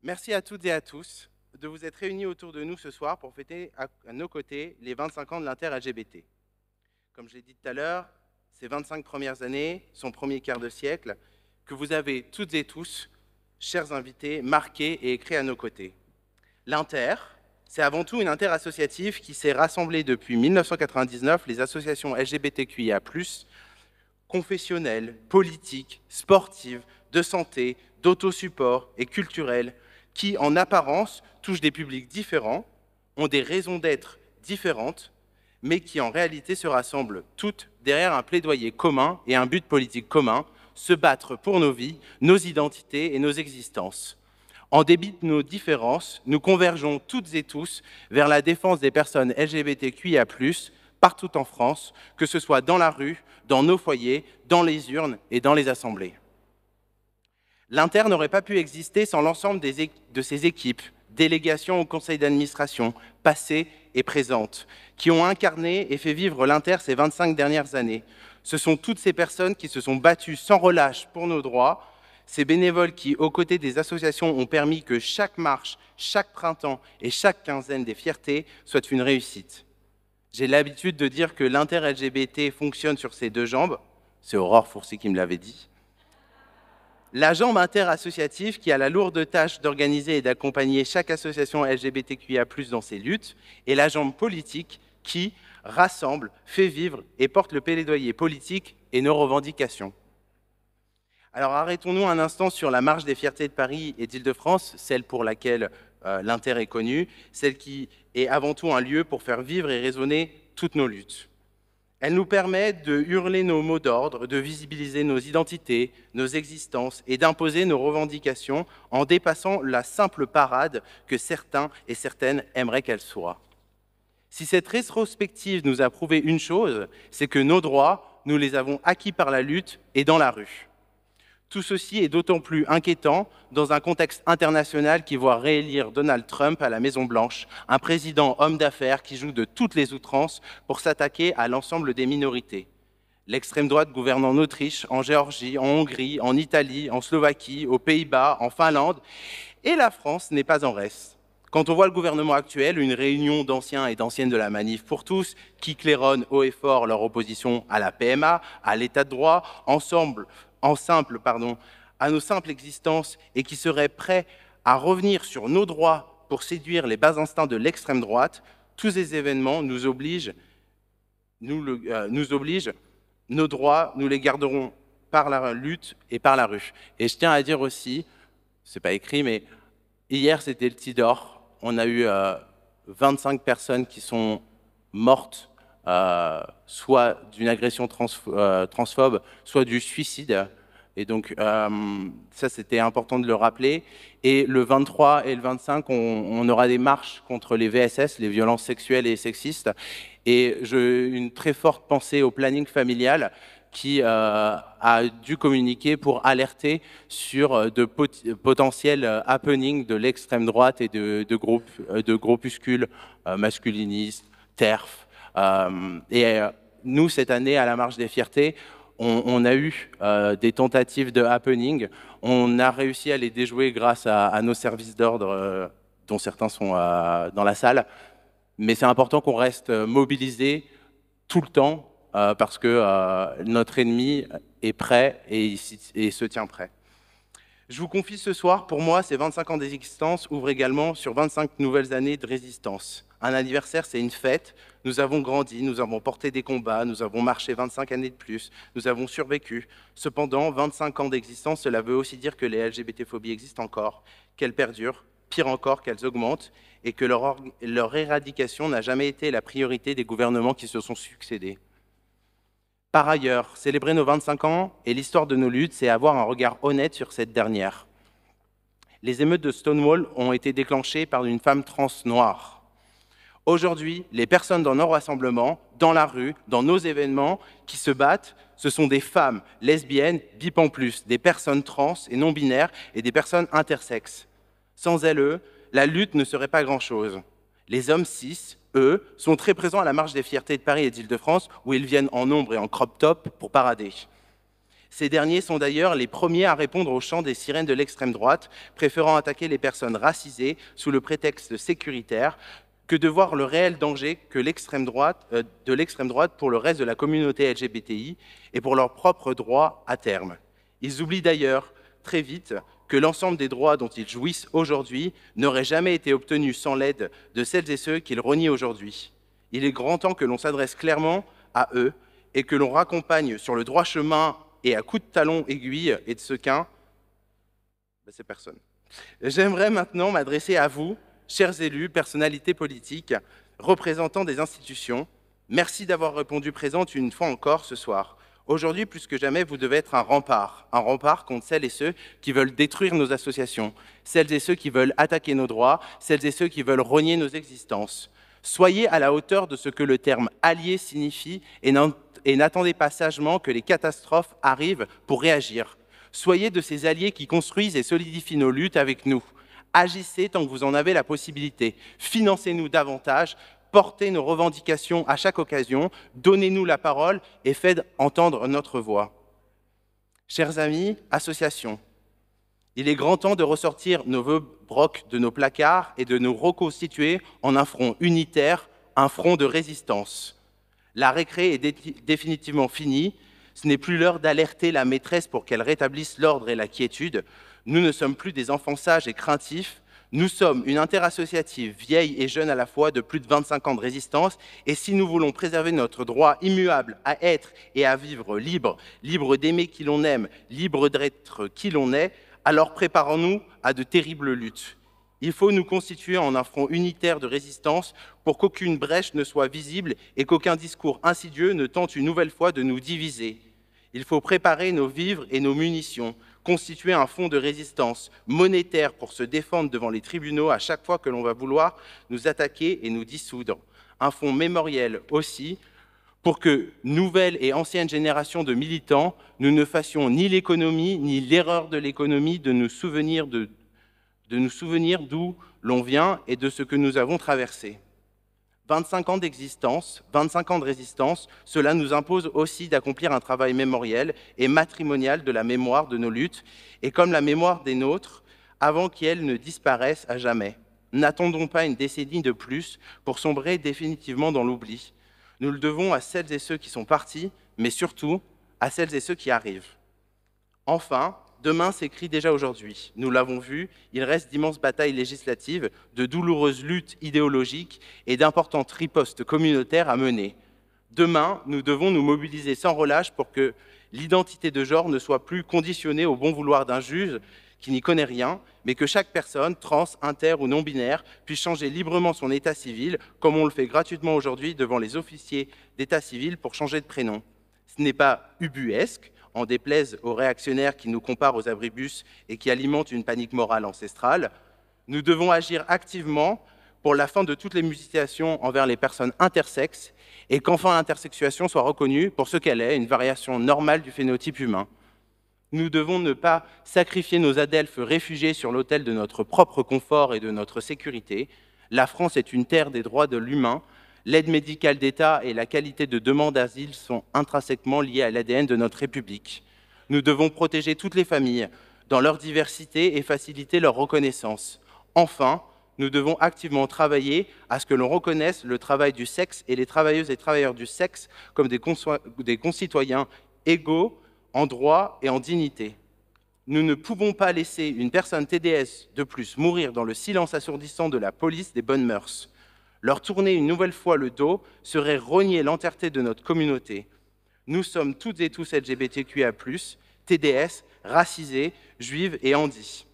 Merci à toutes et à tous de vous être réunis autour de nous ce soir pour fêter à nos côtés les 25 ans de l'inter-LGBT. Comme je l'ai dit tout à l'heure, ces 25 premières années, son premier quart de siècle, que vous avez toutes et tous, chers invités, marqués et écrits à nos côtés. L'inter, c'est avant tout une interassociative qui s'est rassemblée depuis 1999, les associations LGBTQIA+, confessionnelles, politiques, sportives, de santé, d'autosupport et culturelles, qui, en apparence, touchent des publics différents, ont des raisons d'être différentes, mais qui, en réalité, se rassemblent toutes derrière un plaidoyer commun et un but politique commun, se battre pour nos vies, nos identités et nos existences. En dépit de nos différences, nous convergeons toutes et tous vers la défense des personnes LGBTQIA+, partout en France, que ce soit dans la rue, dans nos foyers, dans les urnes et dans les assemblées. L'Inter n'aurait pas pu exister sans l'ensemble de ses équipes, délégations au conseil d'administration, passées et présentes, qui ont incarné et fait vivre l'Inter ces 25 dernières années. Ce sont toutes ces personnes qui se sont battues sans relâche pour nos droits, ces bénévoles qui, aux côtés des associations, ont permis que chaque marche, chaque printemps et chaque quinzaine des fiertés soit une réussite. J'ai l'habitude de dire que l'inter-LGBT fonctionne sur ses deux jambes, c'est Aurore Fourcy qui me l'avait dit. La jambe interassociative qui a la lourde tâche d'organiser et d'accompagner chaque association LGBTQIA+ dans ses luttes, et la jambe politique qui rassemble, fait vivre et porte le plaidoyer politique et nos revendications. Alors arrêtons-nous un instant sur la marche des fiertés de Paris et d'Île-de-France, celle pour laquelle l'Inter est connue, celle qui est avant tout un lieu pour faire vivre et résonner toutes nos luttes. Elle nous permet de hurler nos mots d'ordre, de visibiliser nos identités, nos existences et d'imposer nos revendications en dépassant la simple parade que certains et certaines aimeraient qu'elle soit. Si cette rétrospective nous a prouvé une chose, c'est que nos droits, nous les avons acquis par la lutte et dans la rue. Tout ceci est d'autant plus inquiétant dans un contexte international qui voit réélire Donald Trump à la Maison-Blanche, un président homme d'affaires qui joue de toutes les outrances pour s'attaquer à l'ensemble des minorités. L'extrême droite gouverne en Autriche, en Géorgie, en Hongrie, en Italie, en Slovaquie, aux Pays-Bas, en Finlande, et la France n'est pas en reste. Quand on voit le gouvernement actuel, une réunion d'anciens et d'anciennes de la Manif pour tous, qui claironnent haut et fort leur opposition à la PMA, à l'état de droit, à nos simples existences et qui seraient prêts à revenir sur nos droits pour séduire les bas instincts de l'extrême droite, tous ces événements nous obligent, nos droits, nous les garderons par la lutte et par la rue. Et je tiens à dire aussi, c'est pas écrit, mais hier c'était le Tidor, on a eu 25 personnes qui sont mortes soit d'une agression transphobe, soit du suicide. Et donc, ça, c'était important de le rappeler. Et le 23 et le 25, on aura des marches contre les VSS, les violences sexuelles et sexistes. Et une très forte pensée au planning familial qui a dû communiquer pour alerter sur de potentiels happenings de l'extrême droite et de groupuscules masculinistes, TERF. Nous, cette année, à la Marche des Fiertés, on a eu des tentatives de happening. On a réussi à les déjouer grâce à nos services d'ordre, dont certains sont dans la salle. Mais c'est important qu'on reste mobilisé tout le temps parce que notre ennemi est prêt et se tient prêt. Je vous confie ce soir, pour moi, ces 25 ans d'existence ouvrent également sur 25 nouvelles années de résistance. Un anniversaire, c'est une fête. Nous avons grandi, nous avons porté des combats, nous avons marché 25 années de plus, nous avons survécu. Cependant, 25 ans d'existence, cela veut aussi dire que les LGBT-phobies existent encore, qu'elles perdurent, pire encore, qu'elles augmentent, et que leur éradication n'a jamais été la priorité des gouvernements qui se sont succédés. Par ailleurs, célébrer nos 25 ans et l'histoire de nos luttes, c'est avoir un regard honnête sur cette dernière. Les émeutes de Stonewall ont été déclenchées par une femme trans noire. Aujourd'hui, les personnes dans nos rassemblements, dans la rue, dans nos événements, qui se battent, ce sont des femmes lesbiennes, bip en plus, des personnes trans et non-binaires et des personnes intersexes. Sans elles, la lutte ne serait pas grand-chose. Les hommes cis, eux, sont très présents à la Marche des Fiertés de Paris et d'Île-de-France, où ils viennent en nombre et en crop top pour parader. Ces derniers sont d'ailleurs les premiers à répondre au chant des sirènes de l'extrême droite, préférant attaquer les personnes racisées sous le prétexte sécuritaire que de voir le réel danger de l'extrême droite pour le reste de la communauté LGBTI et pour leurs propres droits à terme. Ils oublient d'ailleurs très vite que l'ensemble des droits dont ils jouissent aujourd'hui n'auraient jamais été obtenus sans l'aide de celles et ceux qu'ils renient aujourd'hui. Il est grand temps que l'on s'adresse clairement à eux et que l'on raccompagne sur le droit chemin et à coups de talons aiguilles et de sequins, c'est personne. J'aimerais maintenant m'adresser à vous, chers élus, personnalités politiques, représentants des institutions. Merci d'avoir répondu présente une fois encore ce soir. Aujourd'hui, plus que jamais, vous devez être un rempart contre celles et ceux qui veulent détruire nos associations, celles et ceux qui veulent attaquer nos droits, celles et ceux qui veulent rogner nos existences. Soyez à la hauteur de ce que le terme « allié » signifie et n'attendez pas sagement que les catastrophes arrivent pour réagir. Soyez de ces alliés qui construisent et solidifient nos luttes avec nous. Agissez tant que vous en avez la possibilité. Financez-nous davantage. Portez nos revendications à chaque occasion, donnez-nous la parole et faites entendre notre voix. Chers amis, associations, il est grand temps de ressortir nos vœux brocs de nos placards et de nous reconstituer en un front unitaire, un front de résistance. La récré est définitivement finie, ce n'est plus l'heure d'alerter la maîtresse pour qu'elle rétablisse l'ordre et la quiétude. Nous ne sommes plus des enfants sages et craintifs. Nous sommes une interassociative vieille et jeune à la fois de plus de 25 ans de résistance et si nous voulons préserver notre droit immuable à être et à vivre libre, libre d'aimer qui l'on aime, libre d'être qui l'on est, alors préparons-nous à de terribles luttes. Il faut nous constituer en un front unitaire de résistance pour qu'aucune brèche ne soit visible et qu'aucun discours insidieux ne tente une nouvelle fois de nous diviser. Il faut préparer nos vivres et nos munitions, constituer un fonds de résistance monétaire pour se défendre devant les tribunaux à chaque fois que l'on va vouloir nous attaquer et nous dissoudre. Un fonds mémoriel aussi, pour que nouvelles et anciennes générations de militants, nous ne fassions ni l'économie ni l'erreur de l'économie de nous souvenir d'où l'on vient et de ce que nous avons traversé. 25 ans d'existence, 25 ans de résistance, cela nous impose aussi d'accomplir un travail mémoriel et matrimonial de la mémoire de nos luttes, et comme la mémoire des nôtres, avant qu'elles ne disparaissent à jamais. N'attendons pas une décennie de plus pour sombrer définitivement dans l'oubli. Nous le devons à celles et ceux qui sont partis, mais surtout à celles et ceux qui arrivent. Enfin, demain s'écrit déjà aujourd'hui. Nous l'avons vu, il reste d'immenses batailles législatives, de douloureuses luttes idéologiques et d'importantes ripostes communautaires à mener. Demain, nous devons nous mobiliser sans relâche pour que l'identité de genre ne soit plus conditionnée au bon vouloir d'un juge qui n'y connaît rien, mais que chaque personne, trans, inter ou non-binaire, puisse changer librement son état civil, comme on le fait gratuitement aujourd'hui devant les officiers d'état civil pour changer de prénom. Ce n'est pas ubuesque, en déplaise aux réactionnaires qui nous comparent aux abribus et qui alimentent une panique morale ancestrale. Nous devons agir activement pour la fin de toutes les mutilations envers les personnes intersexes et qu'enfin l'intersexuation soit reconnue pour ce qu'elle est, une variation normale du phénotype humain. Nous devons ne pas sacrifier nos adelphes réfugiés sur l'autel de notre propre confort et de notre sécurité. La France est une terre des droits de l'humain. L'aide médicale d'État et la qualité de demande d'asile sont intrinsèquement liées à l'ADN de notre République. Nous devons protéger toutes les familles dans leur diversité et faciliter leur reconnaissance. Enfin, nous devons activement travailler à ce que l'on reconnaisse le travail du sexe et les travailleuses et travailleurs du sexe comme des concitoyens égaux en droit et en dignité. Nous ne pouvons pas laisser une personne TDS de plus mourir dans le silence assourdissant de la police des bonnes mœurs. Leur tourner une nouvelle fois le dos serait renier l'entièreté de notre communauté. Nous sommes toutes et tous LGBTQIA+, TDS, racisés, juives et handis.